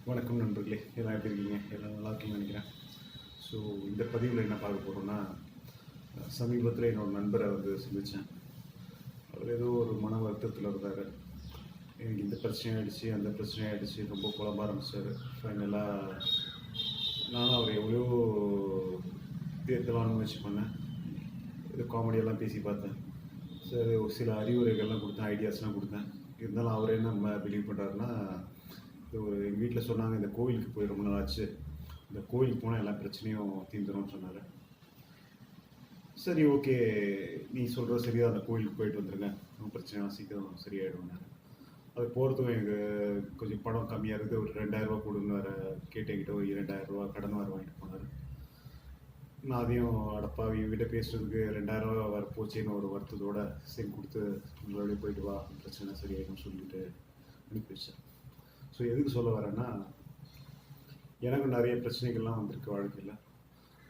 வணக்கம் நண்பர்களே, எல்லாம் எப்படி இருக்கீங்க? எல்லாம் நல்லா இருக்கீங்கன்னு நினைக்கிறேன். ஸோ இந்த பதிவில் என்ன பார்க்க போகிறோம்னா, சமீபத்தில் என்னோட நண்பரை சந்தித்தேன். அவர் ஏதோ ஒரு மன வருத்தத்தில் இருந்தார். எனக்கு இந்த பிரச்சனை ஆகிடுச்சு, அந்த பிரச்சனை ஆகிடுச்சு, ரொம்ப குழம்ப ஆரம்பிச்சார். ஃபைனலாக நானும் அவர் எவ்வளோ தேர்தலான முயற்சி பண்ணேன். இது காமெடியெல்லாம் பேசி பார்த்தேன். சரி, ஒரு சில அறிவுரைகள்லாம் கொடுத்தேன், ஐடியாஸ்லாம் கொடுத்தேன். இருந்தாலும் அவர் என்ன பிலீவ் பண்ணுறாருன்னா, எங்கள் வீட்டில் சொன்னாங்க, இந்த கோவிலுக்கு போய் ரொம்ப நாள் ஆச்சு, இந்த கோவிலுக்கு போனால் எல்லா பிரச்சனையும் தீர்ந்துரும்னு சொன்னார். சரி, ஓகே, நீ சொல்கிற சரியாக அந்த கோவிலுக்கு போயிட்டு வந்துருங்க, ரொம்ப பிரச்சனை சீக்கிரம் சரியாயிடும்னாரு. அது போகிறதுக்கும் எனக்கு கொஞ்சம் பணம் கம்மியாக இருக்குது, ஒரு 2000 கொடுன்னு வேறு கேட்டு என்கிட்ட ஒரு 2000 கடன் வேறு வாங்கிட்டு போனார். நான் அதையும் அடப்பாவி வீட்டை பேசுகிறதுக்கு 2000 வர போச்சேன்னு ஒரு வருத்தத்தோடு சரி கொடுத்து மறுபடியும் போயிட்டு வா, பிரச்சனை சரியாயிடும் சொல்லிட்டு அனுப்பி வச்சேன். ஸோ எதுக்கு சொல்ல வரேன்னா, எனக்கு நிறைய பிரச்சனைகள்லாம் வந்திருக்கு வாழ்க்கையில்.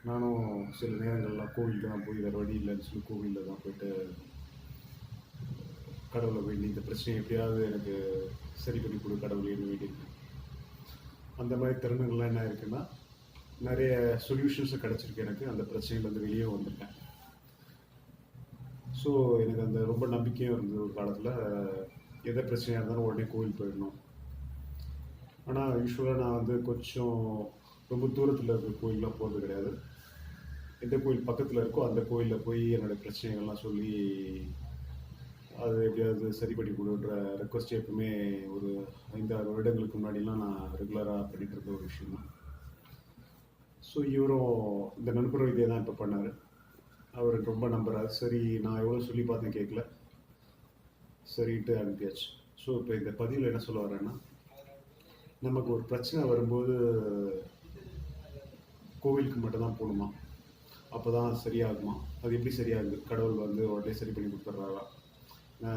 நானும் சில நேரங்கள்லாம் கோவிலுக்கு தான் போய் வேறு வழி இல்லைன்னு சொல்லி கோவிலில் தான் போயிட்டு கடவுளை வேண்டி இந்த பிரச்சனையை எப்படியாவது எனக்கு சரி பண்ணி கொடு கடவுளேன்னு வேண்டியிருக்கேன். அந்த மாதிரி தருணங்கள்லாம் என்ன இருக்குன்னா, நிறைய சொல்யூஷன்ஸும் கிடச்சிருக்கு எனக்கு. அந்த பிரச்சனையிலேருந்து வெளியே வந்திருக்கேன். ஸோ எனக்கு அந்த ரொம்ப நம்பிக்கையும் இருந்தது ஒரு காலத்தில். எந்த பிரச்சனையாக இருந்தாலும் உடனே கோவில் போயிடணும். ஆனால் யூஸ்வலாக நான் கொஞ்சம் ரொம்ப தூரத்தில் இருக்கிற கோயிலெலாம் போகிறது கிடையாது. எந்த கோயில் பக்கத்தில் இருக்கோ அந்த கோயிலில் போய் என்னோடய பிரச்சனைகள்லாம் சொல்லி அது எப்படியாவது சரி பண்ணி கொடுன்ற ரெக்வஸ்ட் எப்பவுமே ஒரு 5-6 வருடங்களுக்கு முன்னாடிலாம் நான் ரெகுலராக பண்ணிகிட்டு இருந்த ஒரு விஷயம் தான். ஸோ இவரும் இந்த நண்பர் இதே தான் இப்போ பண்ணார். அவர் ரொம்ப நம்புறாரு. சரி, நான் எவ்வளோ சொல்லி பார்த்தேன், கேட்கல, சரின்ட்டு அனுப்பியாச்சு. ஸோ இப்போ இந்த பதிவில் என்ன சொல்ல வரேன்னா, நமக்கு ஒரு பிரச்சனை வரும்போது கோவிலுக்கு மட்டும்தான் போகணுமா? அப்போ தான் சரியாகுமா? அது எப்படி சரியாகுது? கடவுள் உடனே சரி பண்ணி கொடுத்துட்றாரா?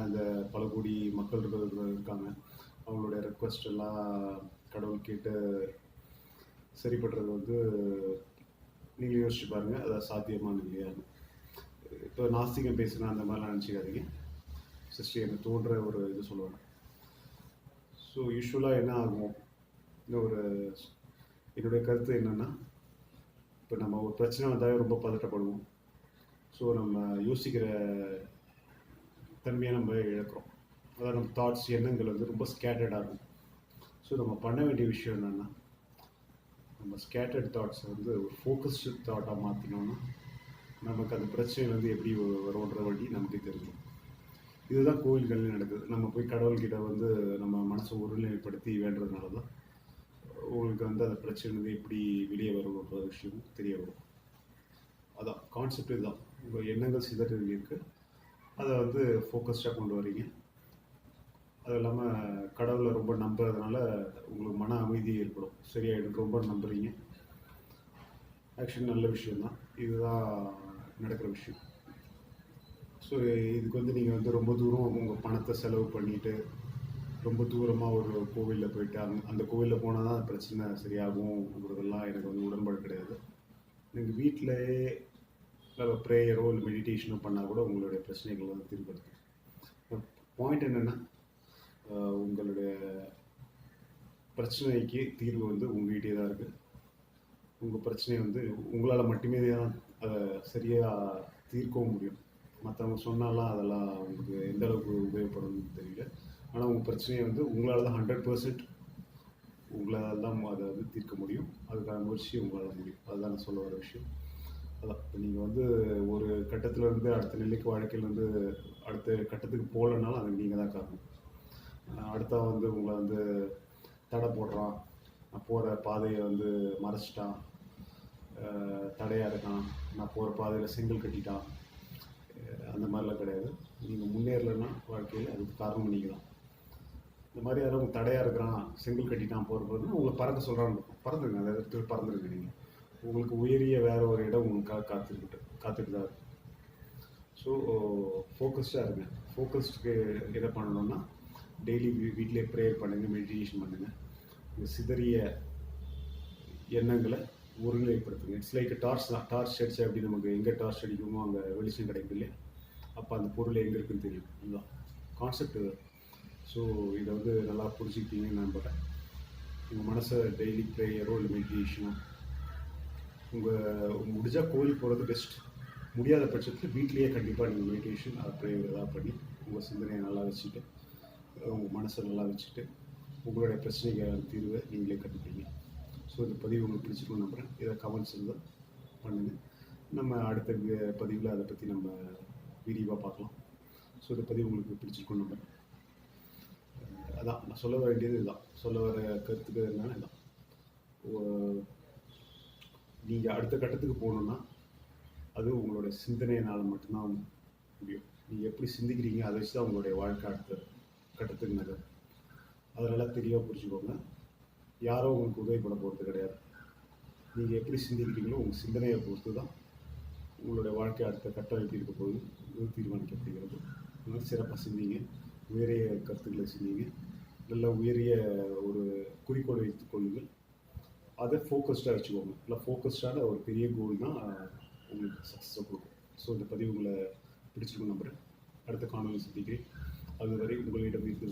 இந்த பல கோடி மக்கள் இருக்காங்க, அவங்களுடைய ரெக்வஸ்ட் எல்லாம் கடவுள் கேட்டு சரி பண்ணுறது நீங்கள் யோசிச்சு பாருங்கள், அது சாத்தியமானது இல்லையா? இப்போ நாஸ்திகம் பேசுனா அந்த மாதிரிலாம் நினச்சிக்காதீங்க சிஸ்டர், எனக்கு தோன்ற ஒரு இது சொல்லுவாங்க. ஸோ யூஸ்வலாக என்ன ஆகும், என்னுடைய கருத்து என்னென்னா, இப்போ நம்ம ஒரு பிரச்சனை வந்தாலே ரொம்ப பதட்டப்படுவோம். ஸோ நம்ம யோசிக்கிற தன்மையை நம்ம இழக்கிறோம். அதாவது நம்ம தாட்ஸ், எண்ணங்கள் ரொம்ப ஸ்கேட்டர்டாக இருக்கும். ஸோ நம்ம பண்ண வேண்டிய விஷயம் என்னென்னா, நம்ம ஸ்கேட்டர்ட் தாட்ஸை ஒரு ஃபோக்கஸ்டு தாட்டாக மாற்றினோன்னா நமக்கு அந்த பிரச்சனை எப்படி வரும்ன்ற வழி நமக்கு தெரியும். இதுதான் கோவில்கள்லையும் நடக்குது. நம்ம போய் கடவுள்கிட்ட நம்ம மனசை ஒருநிலைப்படுத்தி வேண்டுறதுனால தான் உங்களுக்கு அந்த பிரச்சனை எப்படி வெளியே வரும்ன்ற விஷயமும் தெரிய வரும். அதான் கான்செப்ட். இதுதான், உங்கள் எண்ணங்கள் சிதறல் இருக்குது, அதை ஃபோக்கஸ்டாக கொண்டு வரீங்க. அது இல்லாமல் கடவுளை ரொம்ப நம்புறதுனால உங்களுக்கு மன அமைதி ஏற்படும், சரியாயிடும். ரொம்ப நம்புறீங்க, ஆக்சுவலி நல்ல விஷயந்தான். இதுதான் நடக்கிற விஷயம். ஸோ இதுக்கு நீங்கள் ரொம்ப தூரம் உங்கள் பணத்தை செலவு பண்ணிவிட்டு ரொம்ப தூரமாக ஒரு கோவிலில் போயிட்டு அந்த கோவிலில் போனால் தான் பிரச்சனை சரியாகும்ங்கிறதெல்லாம் எனக்கு உடன்பாடு கிடையாது. நீங்கள் வீட்டிலேயே ப்ரேயரோ இல்லை மெடிடேஷனோ பண்ணால் கூட உங்களுடைய பிரச்சனைகள் தீர்ப்படுது. பாயிண்ட் என்னென்னா, உங்களுடைய பிரச்சனைக்கு தீர்வு உங்கள்கிட்டே தான் இருக்குது. உங்கள் பிரச்சனையை உங்களால் மட்டுமே தான் அதை சரியாக தீர்க்கவும் முடியும். மற்றவங்க சொன்னாலாம் அதெல்லாம் உங்களுக்கு எந்த அளவுக்கு உபயோகப்படும்னு தெரியல. ஆனால் உங்கள் பிரச்சனையை உங்களால் தான் 100% உங்களால் தான் அதை தீர்க்க முடியும். அதுக்கான முயற்சி உங்களால் முடியும். அதுதான் நான் சொல்ல வர விஷயம். அதான், இப்போ நீங்கள் ஒரு கட்டத்திலேருந்து அடுத்த நிலைக்கு வாழ்க்கையிலேருந்து அடுத்த கட்டத்துக்கு போகலனாலும் அதுக்கு நீங்கள் தான் காரணம். அடுத்த உங்களை தடை போடுறான், நான் போகிற பாதையை மறைச்சிட்டான், தடையாக இருக்கான், நான் போகிற பாதையில் செங்கல் கட்டிட்டான், அந்த மாதிரிலாம் கிடையாது. நீங்கள் முன்னேறலைன்னா வாழ்க்கையில் அதுக்கு காரணம் நீங்கள் தான். இந்த மாதிரி யாரும் உங்கள் தடையாக இருக்கிறான், செங்கல் கட்டிட்டான் போகிறதுனா உங்களை பறக்க சொல்கிறான்னு பறந்துருங்க, அந்த இடத்துல பறந்துருங்க. நீங்கள் உங்களுக்கு உயரிய வேறு ஒரு இடம் உங்களுக்காக காத்துட்டு தான் இருக்கும். ஸோ ஃபோக்கஸ்டாக இருங்க. ஃபோக்கஸ்டுக்கு எதை பண்ணணும்னா, டெய்லி வீட்டிலே ப்ரேயர் பண்ணுங்கள், மெடிடேஷன் பண்ணுங்கள். இந்த சிதறிய எண்ணங்களை ஒருநிலைப்படுத்துங்க. இட்ஸ் லைக் டார்ச் தான். டார்ச் அடித்தா எப்படி நமக்கு எங்கே டார்ச் அடிக்குமோ அங்கே வெளிச்சம் கிடைக்கும் இல்லையா? அப்போ அந்த பொருள் எங்கே இருக்குன்னு தெரியும். இதுதான் கான்செப்ட். ஸோ இதை நல்லா புரிஞ்சுக்கிட்டீங்கன்னு நம்புகிறேன். உங்கள் மனசை டெய்லி ப்ரேயரோ இல்லை மெடிடேஷனோ, முடிஞ்சால் கோயிலுக்கு போகிறது பெஸ்ட். முடியாத பட்சத்தில் வீட்லேயே கண்டிப்பாக நீங்கள் மெடிடேஷன் ப்ரேயர் ஏதாவது பண்ணி உங்கள் சிந்தனையை நல்லா வச்சுட்டு, உங்கள் மனசை நல்லா வச்சுட்டு, உங்களுடைய பிரச்சனைக்கான தீர்வை நீங்களே கண்டுபிடிங்க. ஸோ இந்த பதிவு உங்களுக்கு பிடிச்சிருக்கும்னு நம்புகிறேன். இதை கமெண்ட்ஸ் இருந்தால் பண்ணுங்கள். நம்ம அடுத்த பதிவில் அதை பற்றி நம்ம விரிவாக பார்க்கலாம். ஸோ இந்த பதிவு உங்களுக்கு பிடிச்சிருக்கும்னு நம்புகிறேன். அதான் நான் சொல்ல வேண்டியது இதுதான், சொல்ல வர கருத்துக்கு என்னன்னா இதான், நீங்கள் அடுத்த கட்டத்துக்கு போகணுன்னா அது உங்களோட சிந்தனையினால் மட்டும்தான் முடியும். நீங்கள் எப்படி சிந்திக்கிறீங்க அதை வச்சு தான் உங்களுடைய வாழ்க்கை அடுத்த கட்டத்துக்கு நகரும். அதனால் தெளிவாக புரிஞ்சுக்கோங்க. யாரோ உங்களுக்கு உதவி பண்ண போகிறது கிடையாது. நீங்கள் எப்படி சிந்திக்கிறீங்களோ உங்கள் சிந்தனையை பொறுத்து தான் உங்களுடைய வாழ்க்கை அடுத்த கட்டம் எப்படி இருக்க போகுது தீர்மானிக்கப்படுகிறது. அதனால் சிறப்பாக சிந்திங்க, உயரிய கருத்துக்களை சிந்திங்க, நல்ல உயரிய ஒரு குறிக்கோளை வைத்துக் கொள்ளுங்கள். அதை ஃபோக்கஸ்டாக வச்சுக்கோங்க. இல்லை ஃபோக்கஸ்டான ஒரு பெரிய கோல் தான் உங்களுக்கு சக்ஸஸை கொடுக்கும். ஸோ இந்த பதிவு உங்களை பிடிச்சிருக்குன்னு நம்புகிறேன். அடுத்த காணொலி சந்திக்கிறேன். அதுவரை உங்களிடம் இருந்து